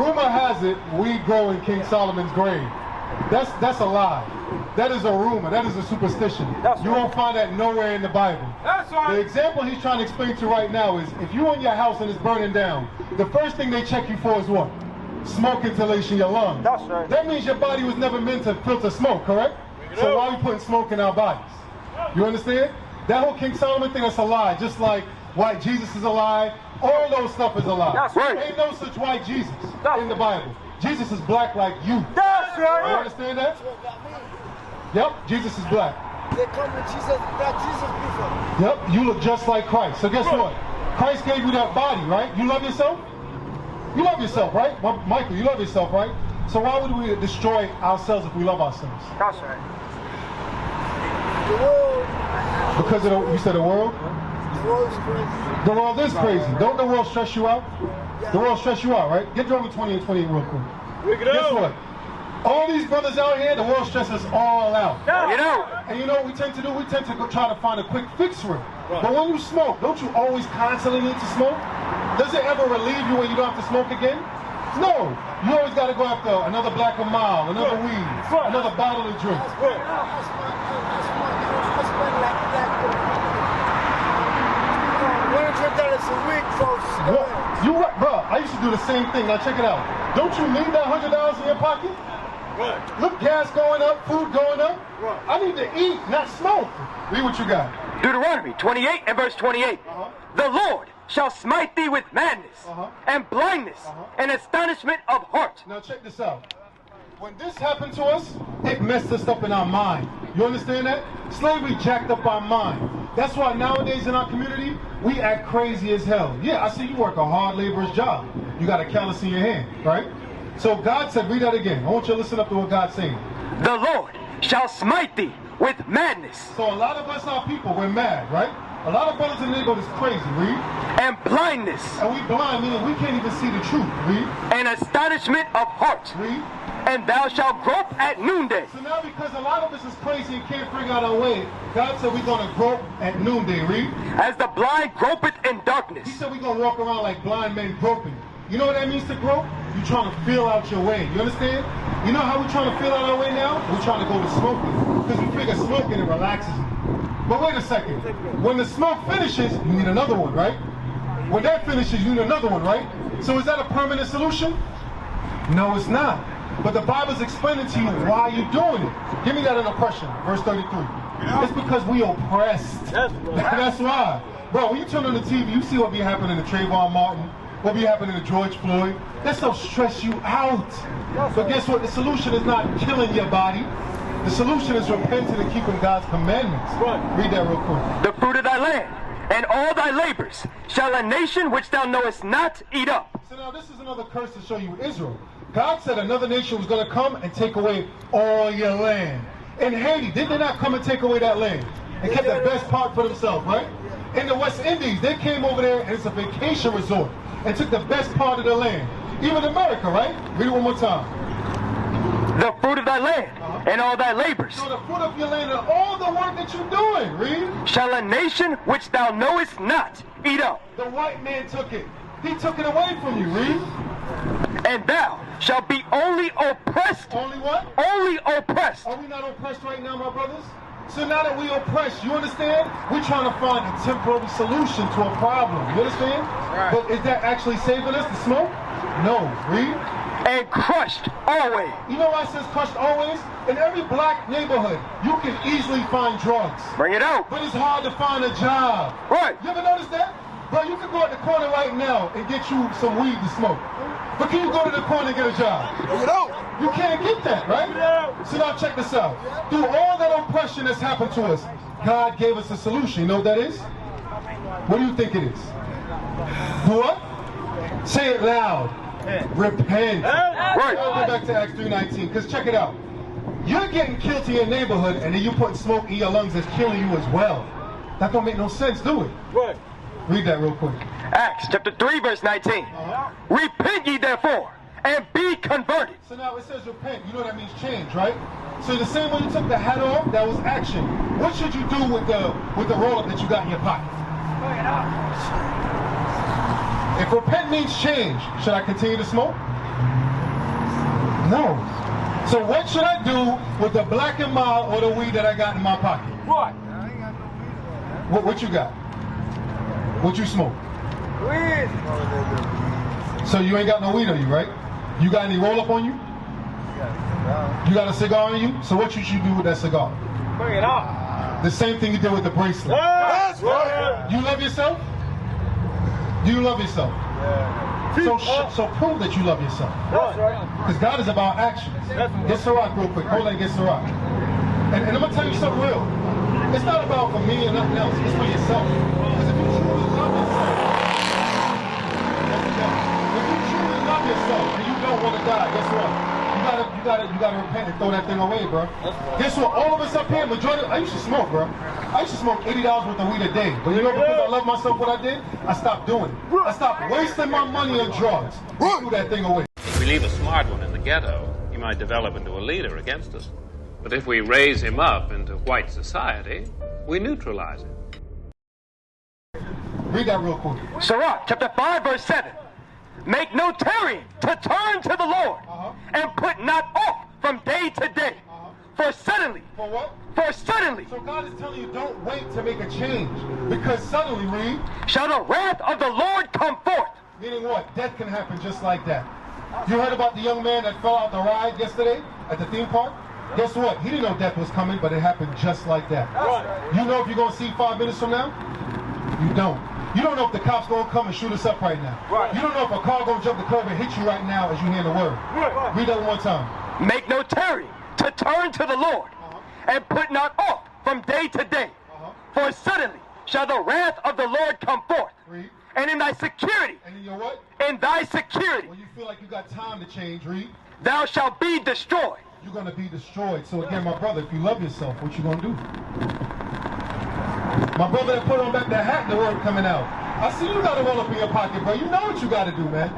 Rumor has it we grow in King Solomon's grave. That's a lie. That is a rumor. That is a superstition. You won't find that nowhere in the Bible. That's right. The example he's trying to explain to you right now is if you're in your house and it's burning down, the first thing they check you for is what? Smoke inhalation in your lungs. That's right. That means your body was never meant to filter smoke, correct? So why are we putting smoke in our bodies? You understand? That whole King Solomon thing, that's a lie. Just like white Jesus is a lie. All those stuff is a lie. That's right. Ain't no such white Jesus in the Bible. Jesus is black like you. That's right. You understand that? Yep, Jesus is black. They come with Jesus, that Jesus before. Yep, you look just like Christ. So guess what? Christ gave you that body, right? You love yourself? You love yourself, right? Well, Michael, you love yourself, right? So why would we destroy ourselves if we love ourselves? That's right. The world. Because of the, you said the world? The world is crazy. The world is crazy. Don't the world stress you out? The world stress you out, right? Get Deuteronomy 20 and 28 real quick. Guess what? All these brothers out here, the world stresses all out. You know. And you know what we tend to do? We tend to go try to find a quick fix for it. But when you smoke, don't you always constantly need to smoke? Does it ever relieve you when you don't have to smoke again? No. You always got to go after another black a mile, another weed, another bottle of drink. $100 a week, folks. You right, bro. I used to do the same thing. Now check it out. Don't you need that $100 in your pocket? Right. Look, gas going up, food going up. Right. I need to eat, not smoke. Read what you got. Deuteronomy 28 and verse 28. The Lord shall smite thee with madness and blindness and astonishment of heart. Now check this out. When this happened to us, it messed us up in our mind. You understand that? Slavery jacked up our mind. That's why nowadays in our community, we act crazy as hell. Yeah, I see you work a hard laborer's job. You got a callus in your hand, right? So God said, read that again. I want you to listen up to what God's saying. The Lord shall smite thee with madness. So a lot of us, our people, we're mad, right? A lot of brothers in the neighborhood is crazy, read. And blindness. And we blind, meaning we can't even see the truth, read. And astonishment of heart. Read. And thou shalt grope at noonday. So now because a lot of us is crazy and can't figure out our way, God said we're going to grope at noonday, read. As the blind gropeth in darkness. He said we're going to walk around like blind men groping. You know what that means to grope? You're trying to feel out your way. You understand? You know how we're trying to feel out our way now? We're trying to go to smoking. Because we figure smoking, it relaxes you. But wait a second. When the smoke finishes, you need another one, right? When that finishes, you need another one, right? So is that a permanent solution? No, it's not. But the Bible's explaining to you why you're doing it. Give me that in oppression, verse 33. It's because we oppressed. That's why. Bro, when you turn on the TV, you see what be happening to Trayvon Martin, what be happening to George Floyd. That stuff stress you out. But guess what? The solution is not killing your body. The solution is repenting and keeping God's commandments. Read that real quick. The fruit of thy land and all thy labors shall a nation which thou knowest not eat up. So now this is another curse to show you Israel. God said another nation was going to come and take away all your land. In Haiti, did they not come and take away that land? And kept the best part for themselves, right? In the West Indies, they came over there and it's a vacation resort and took the best part of the land. Even America, right? Read it one more time. The fruit of thy land and all thy labors. So the fruit of your land and all the work that you're doing, read. Shall a nation which thou knowest not eat up. The white man took it. He took it away from you, read. And thou shalt be only oppressed. Only what? Only oppressed. Are we not oppressed right now, my brothers? So now that we oppressed, you understand? We're trying to find a temporary solution to a problem. You understand? Right. But is that actually saving us, the smoke? No. Read. And crushed always. You know why it says crushed always? In every black neighborhood, you can easily find drugs. Bring it out. But it's hard to find a job. Right. You ever notice that? Bro, you can go at the corner right now and get you some weed to smoke. But can you go to the corner and get a job? You can't get that, right? So now check this out. Through all that oppression that's happened to us, God gave us a solution. You know what that is? What do you think it is? What? Say it loud. Repent. Right. Go back to Acts 3:19, because check it out. You're getting killed in your neighborhood, and then you put smoke in your lungs that's killing you as well. That don't make no sense, do it? Right. Read that real quick. Acts chapter 3, verse 19. Repent ye therefore, and be converted. So now it says repent. You know that means change, right? So the same way you took the hat off, that was action. What should you do with the roll-up that you got in your pocket? Bring it out. If repent means change, should I continue to smoke? No. So what should I do with the black and mild or the weed that I got in my pocket? What? I ain't got no weed. What you got? What you smoke? Weed. So you ain't got no weed on you, right? You got any roll up on you? You got a cigar on you? So what you should do with that cigar? Bring it on. The same thing you did with the bracelet. That's right. You love yourself? Do you love yourself? So prove that you love yourself. That's right. Because God is about action. Get Ciroc real quick. Hold on, get Ciroc. And I'm going to tell you something real. It's not about for me and nothing else. It's for yourself. Because if you truly love yourself, and you don't want to die, guess what? You gotta repent and throw that thing away, bro. Guess what? All of us up here, majority, I used to smoke, bro. I used to smoke $80 worth of weed a day. But you know, because I love myself, what I did? I stopped doing it. I stopped wasting my money on drugs. Threw that thing away. If we leave a smart one in the ghetto, he might develop into a leader against us. But if we raise him up into white society, we neutralize him. Read that real quick. Sirach, chapter 5, verse 7. Make no tarrying to turn to the Lord, and put not off from day to day. For suddenly. For what? For suddenly. So God is telling you, don't wait to make a change. Because suddenly, read. Shall the wrath of the Lord come forth. Meaning what? Death can happen just like that. You heard about the young man that fell out the ride yesterday at the theme park? Guess what? He didn't know death was coming, but it happened just like that. You know if you're going to see 5 minutes from now? You don't. You don't know if the cops going to come and shoot us up right now. You don't know if a car going to jump the curb and hit you right now as you hear the word. Read that one more time. Make no tarrying to turn to the Lord, and put not off from day to day. For suddenly shall the wrath of the Lord come forth. Read. And in thy security. And in your what? In thy security. When you feel like you got time to change, read. Thou shalt be destroyed. You're going to be destroyed. So again, my brother, if you love yourself, what you going to do? My brother that put on back the hat, the word coming out. I see you got to roll up in your pocket, bro. You know what you got to do, man.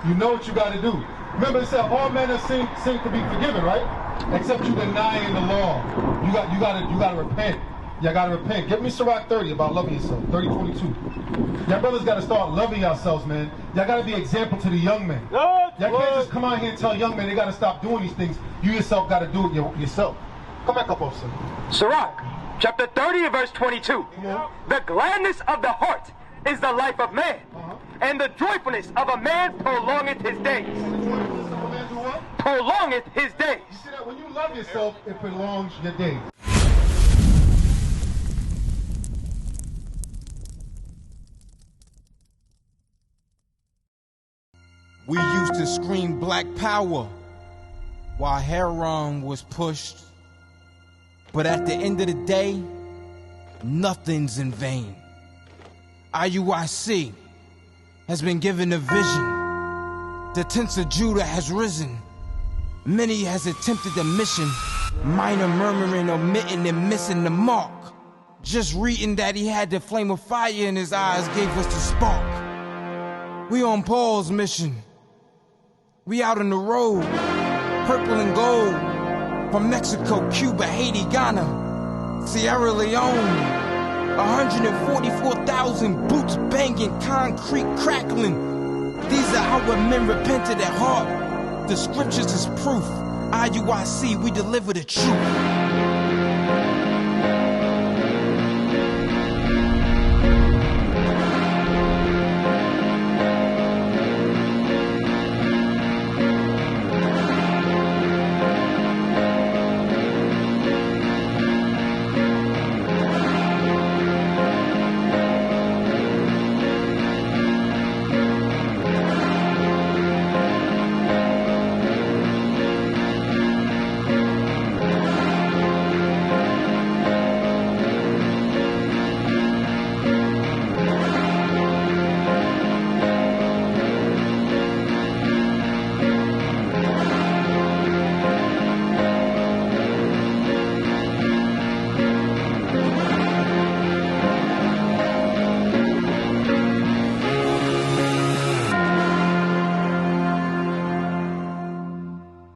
You know what you got to do. Remember it said all men have sin to be forgiven, right? Except you denying the law. You got to repent. You got to repent. Give me Sirach 30 about loving yourself. 30:22. Y'all brothers got to start loving yourselves, man. Y'all got to be example to the young men. Y'all can't just come out here and tell young men they got to stop doing these things. You yourself got to do it yourself. Come back up, officer. Sirach, chapter 30 and verse 22. The gladness of the heart is the life of man, and the joyfulness of a man prolongeth his days. Prolongeth his days. You see that? When you love yourself, it prolongs your days. We used to scream black power while heroin was pushed. But at the end of the day, nothing's in vain. IUIC has been given a vision. The tents of Judah has risen. Many has attempted the mission. Minor murmuring, omitting, and missing the mark. Just reading that he had the flame of fire in his eyes gave us the spark. We on Paul's mission. We out on the road, purple and gold, from Mexico, Cuba, Haiti, Ghana, Sierra Leone. 144,000 boots banging, concrete crackling. These are our men repented at heart. The scriptures is proof. IUIC, we deliver the truth.